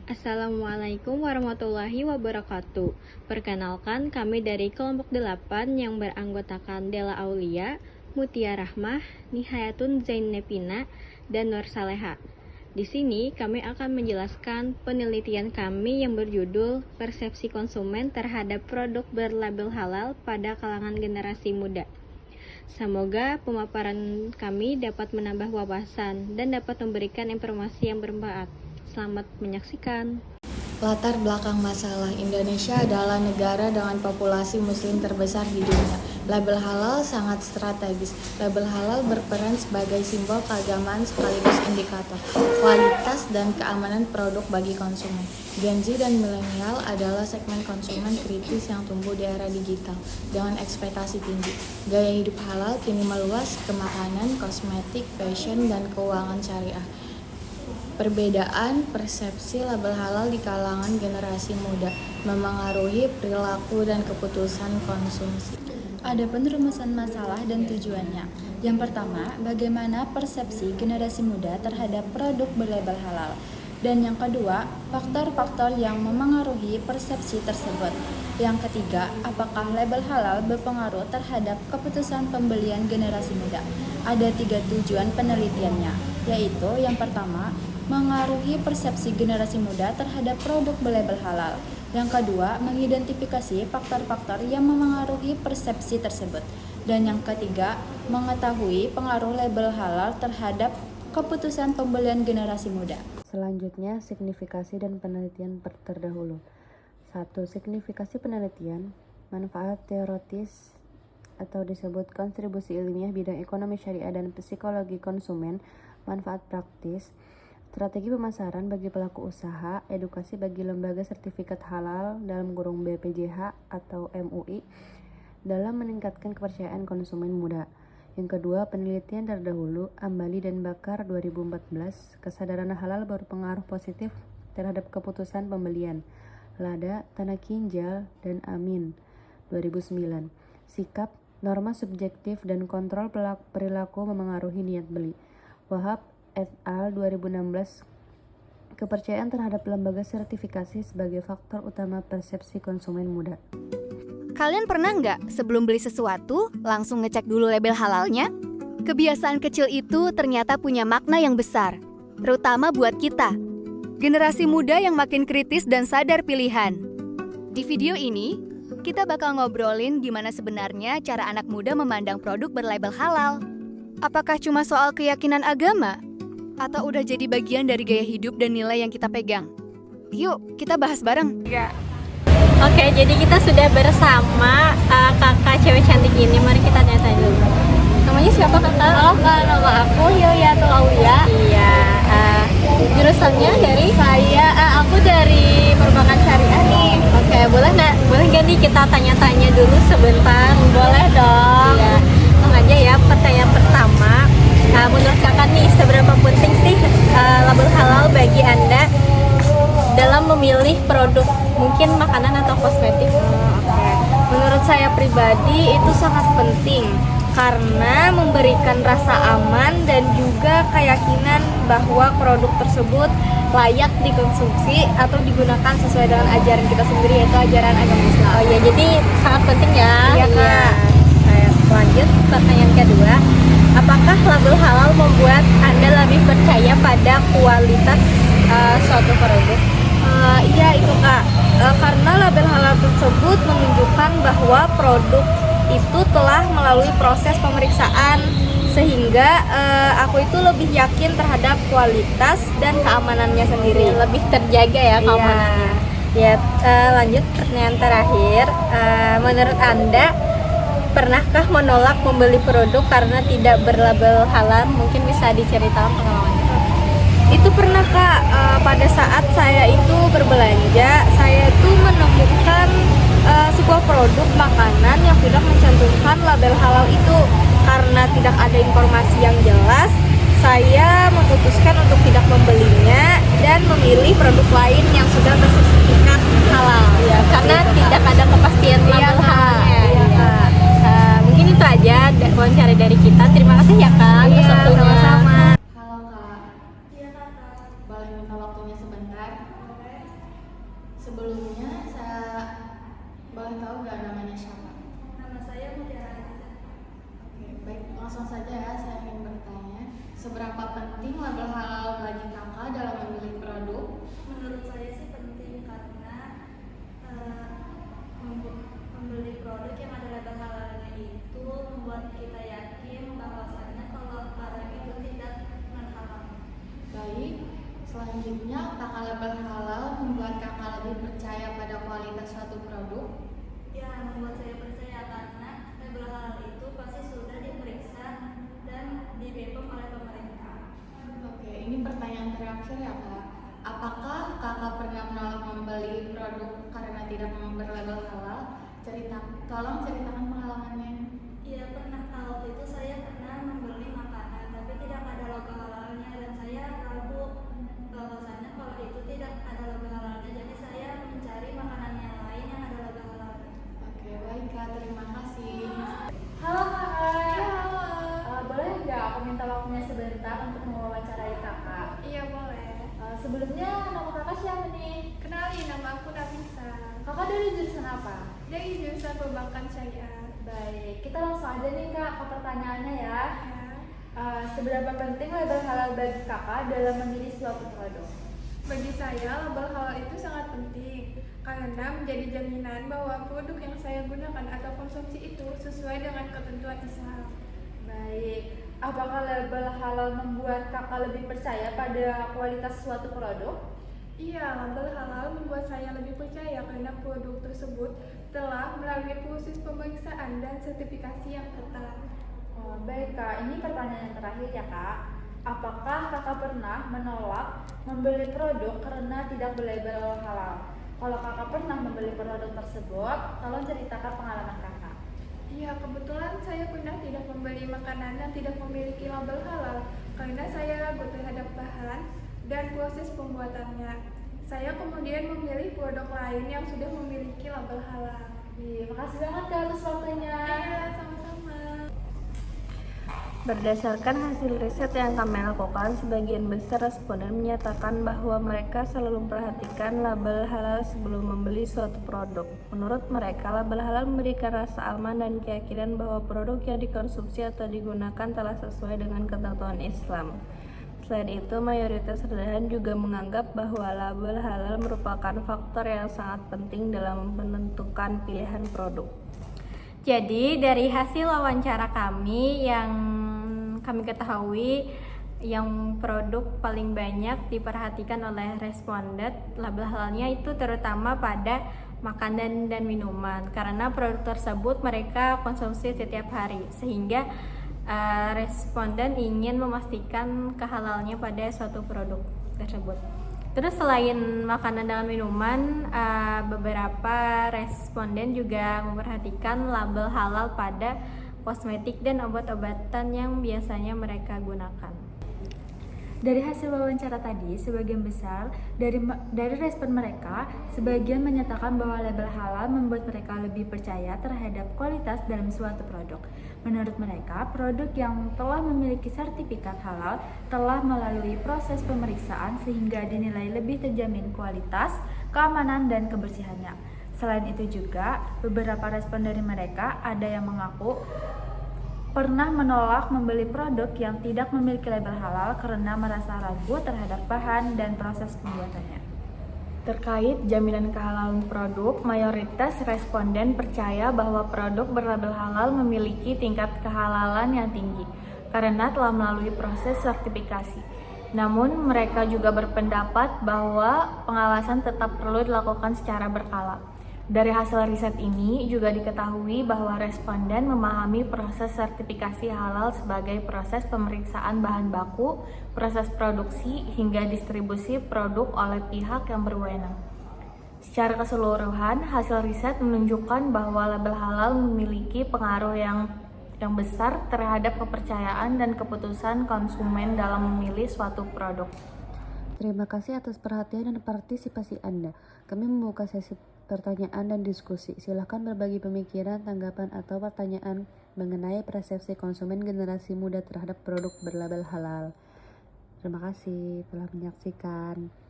Assalamualaikum warahmatullahi wabarakatuh. Perkenalkan, kami dari kelompok 8 yang beranggotakan Dela Aulia, Mutia Rahmah, Nihayatun Zainepina, dan Nur Saleha. Di sini kami akan menjelaskan penelitian kami yang berjudul Persepsi Konsumen Terhadap Produk Berlabel Halal pada Kalangan Generasi Muda. Semoga pemaparan kami dapat menambah wawasan dan dapat memberikan informasi yang bermanfaat. Selamat menyaksikan. Latar belakang masalah Indonesia adalah negara dengan populasi muslim terbesar di dunia. Label halal sangat strategis. Label halal berperan sebagai simbol keagamaan sekaligus indikator kualitas dan keamanan produk bagi konsumen. Gen Z dan milenial adalah segmen konsumen kritis yang tumbuh di era digital dengan ekspektasi tinggi. Gaya hidup halal kini meluas ke makanan, kosmetik, fashion, dan keuangan syariah. Perbedaan persepsi label halal di kalangan generasi muda memengaruhi perilaku dan keputusan konsumsi. Adapun rumusan masalah dan tujuannya. Yang pertama, bagaimana persepsi generasi muda terhadap produk berlabel halal. Dan yang kedua, faktor-faktor yang memengaruhi persepsi tersebut. Yang ketiga, apakah label halal berpengaruh terhadap keputusan pembelian generasi muda? Ada 3 tujuan penelitiannya, yaitu yang pertama, mengaruhi persepsi generasi muda terhadap produk berlabel halal. Yang kedua, mengidentifikasi faktor-faktor yang memengaruhi persepsi tersebut. Dan yang ketiga, mengetahui pengaruh label halal terhadap keputusan pembelian generasi muda. Selanjutnya, signifikasi dan penelitian terdahulu. 1. Signifikasi penelitian, manfaat teoritis atau disebut kontribusi ilmiah bidang ekonomi syariah dan psikologi konsumen, manfaat praktis, strategi pemasaran bagi pelaku usaha, edukasi bagi lembaga sertifikat halal (BPJH atau MUI) dalam meningkatkan kepercayaan konsumen muda. Yang kedua, penelitian terdahulu, Ambali dan Bakar 2014, kesadaran halal berpengaruh positif terhadap keputusan pembelian. Lada, Tanah Kinjal, dan Amin 2009, sikap, norma subjektif dan kontrol perilaku memengaruhi niat beli. Wahab et al. 2016, kepercayaan terhadap lembaga sertifikasi sebagai faktor utama persepsi konsumen muda. Kalian pernah nggak sebelum beli sesuatu langsung ngecek dulu label halalnya? Kebiasaan kecil itu ternyata punya makna yang besar, terutama buat kita, generasi muda yang makin kritis dan sadar pilihan. Di video ini, kita bakal ngobrolin gimana sebenarnya cara anak muda memandang produk berlabel halal. Apakah cuma soal keyakinan agama? Atau udah jadi bagian dari gaya hidup dan nilai yang kita pegang? Yuk, kita bahas bareng. Oke, jadi kita sudah bersama kakak cewek cantik ini. Mari kita tanya dulu. Namanya siapa kakak? Oh, nama aku Hilyatul Aulia. Iya. Jurusannya dari? Aku dari Perbankan Syariah nih. Oke, boleh nggak nih kita tanya-tanya dulu sebentar? Boleh dong. Iya. Langsung aja ya. Pertanyaan pertama. Menurut kakak nih, seberapa penting sih label halal bagi Anda dalam memilih produk, mungkin makanan atau kosmetik? Menurut saya pribadi itu sangat penting karena memberikan rasa aman dan juga keyakinan bahwa produk tersebut layak dikonsumsi atau digunakan sesuai dengan ajaran kita sendiri, yaitu ajaran agama Islam. Oh ya, jadi sangat penting ya. Iya, Kak. Lanjut, pertanyaan kedua. Apakah label halal membuat Anda lebih percaya pada kualitas suatu produk? Iya itu Kak, karena label halal tersebut menunjukkan bahwa produk itu telah melalui proses pemeriksaan sehingga aku itu lebih yakin terhadap kualitas dan keamanannya sendiri. Lebih terjaga ya keamanannya. Ya, lanjut pertanyaan terakhir. Menurut Anda, pernahkah menolak membeli produk karena tidak berlabel halal? Mungkin bisa diceritakan pengalamannya. Itu pernah Kak, pada saat saya itu berbelanja, saya itu menemukan sebuah produk makanan yang tidak mencantumkan label halal itu. Karena tidak ada informasi yang jelas, saya memutuskan untuk tidak membelinya dan memilih produk lain yang sudah bersertifikat halal. Ya, karena tidak ada kepastian label halalnya. Mungkin itu aja wawancara dari kita. Terima kasih ya Kak atas waktunya. Sama-sama. Halo Kak. Boleh minta waktunya sebentar? Sebelumnya saya boleh tahu nggak namanya siapa? Nama saya Mutiara. Oke, baik, langsung saja ya, saya ingin bertanya, seberapa penting label halal bagi kakak dalam memilih produk? Menurut saya sih penting karena membeli produk yang ada label halalnya itu membuat kita yakin bahwasannya kalau barang itu tidak non-halal. Baik, selanjutnya apakah label halal membuat kakak lebih percaya pada kualitas suatu produk? Ya, membuat saya percaya karena label halal itu pasti sudah diperiksa dan di BPOM oleh pemerintah. Oke, ini pertanyaan terakhir ya kak. Apakah kakak pernah menolak membeli produk karena tidak berlabel halal? Tolong ceritakan pengalamannya. Iya, pernah. Waktu itu saya pernah membeli makanan tapi tidak ada logo halalnya dan saya ragu bahwasannya kalau itu tidak ada logo halalnya, jadi saya mencari makanan yang lain yang ada logo halalnya. Oke, baik kak, terima kasih. Halo kakak. Halo. Boleh nggak aku minta waktunya sebentar untuk mewawancarai kakak? Iya boleh. Sebelumnya nama kakak siapa nih? Kenalin, nama aku Nafisa. Kakak dari jurusan apa? Dari jurusan Perbankan Syariah. Baik, kita langsung aja nih kak ke pertanyaannya ya. Ya. Seberapa penting label halal bagi kakak dalam memilih suatu produk? Bagi saya, label halal itu sangat penting karena menjadi jaminan bahwa produk yang saya gunakan atau konsumsi itu sesuai dengan ketentuan Islam. Baik, apakah label halal membuat kakak lebih percaya pada kualitas suatu produk? Iya, label halal membuat saya lebih percaya karena produk tersebut telah melalui proses pemeriksaan dan sertifikasi yang ketat. Oh, baik kak, ini pertanyaan yang terakhir ya kak. Apakah kakak pernah menolak membeli produk karena tidak berlabel halal? Kalau kakak pernah membeli produk tersebut, tolong ceritakan pengalaman kakak. Iya, kebetulan saya pernah tidak membeli makanan yang tidak memiliki label halal karena saya ragu terhadap bahan dan proses pembuatannya. Saya kemudian memilih produk lain yang sudah memiliki label halal. Terima kasih banget kak atas waktunya. Iya, sama-sama. Berdasarkan hasil riset yang kami lakukan, sebagian besar responden menyatakan bahwa mereka selalu memperhatikan label halal sebelum membeli suatu produk. Menurut mereka, label halal memberikan rasa aman dan keyakinan bahwa produk yang dikonsumsi atau digunakan telah sesuai dengan ketentuan Islam. Selain itu, mayoritas responden juga menganggap bahwa label halal merupakan faktor yang sangat penting dalam menentukan pilihan produk. Jadi, dari hasil wawancara kami yang kami ketahui, yang produk paling banyak diperhatikan oleh responden label halalnya itu terutama pada makanan dan minuman, karena produk tersebut mereka konsumsi setiap hari, sehingga responden ingin memastikan kehalalnya pada suatu produk tersebut. Terus selain makanan dan minuman, beberapa responden juga memperhatikan label halal pada kosmetik dan obat-obatan yang biasanya mereka gunakan. Dari hasil wawancara tadi, sebagian besar dari respon mereka, sebagian menyatakan bahwa label halal membuat mereka lebih percaya terhadap kualitas dalam suatu produk. Menurut mereka, produk yang telah memiliki sertifikat halal telah melalui proses pemeriksaan sehingga dinilai lebih terjamin kualitas, keamanan, dan kebersihannya. Selain itu juga, beberapa respon dari mereka ada yang mengaku pernah menolak membeli produk yang tidak memiliki label halal karena merasa ragu terhadap bahan dan proses pembuatannya. Terkait jaminan kehalalan produk, mayoritas responden percaya bahwa produk berlabel halal memiliki tingkat kehalalan yang tinggi karena telah melalui proses sertifikasi. Namun, mereka juga berpendapat bahwa pengawasan tetap perlu dilakukan secara berkala. Dari hasil riset ini juga diketahui bahwa responden memahami proses sertifikasi halal sebagai proses pemeriksaan bahan baku, proses produksi, hingga distribusi produk oleh pihak yang berwenang. Secara keseluruhan, hasil riset menunjukkan bahwa label halal memiliki pengaruh yang besar terhadap kepercayaan dan keputusan konsumen dalam memilih suatu produk. Terima kasih atas perhatian dan partisipasi Anda. Kami membuka sesi pertanyaan dan diskusi. Silahkan berbagi pemikiran, tanggapan, atau pertanyaan mengenai persepsi konsumen generasi muda terhadap produk berlabel halal. Terima kasih telah menyaksikan.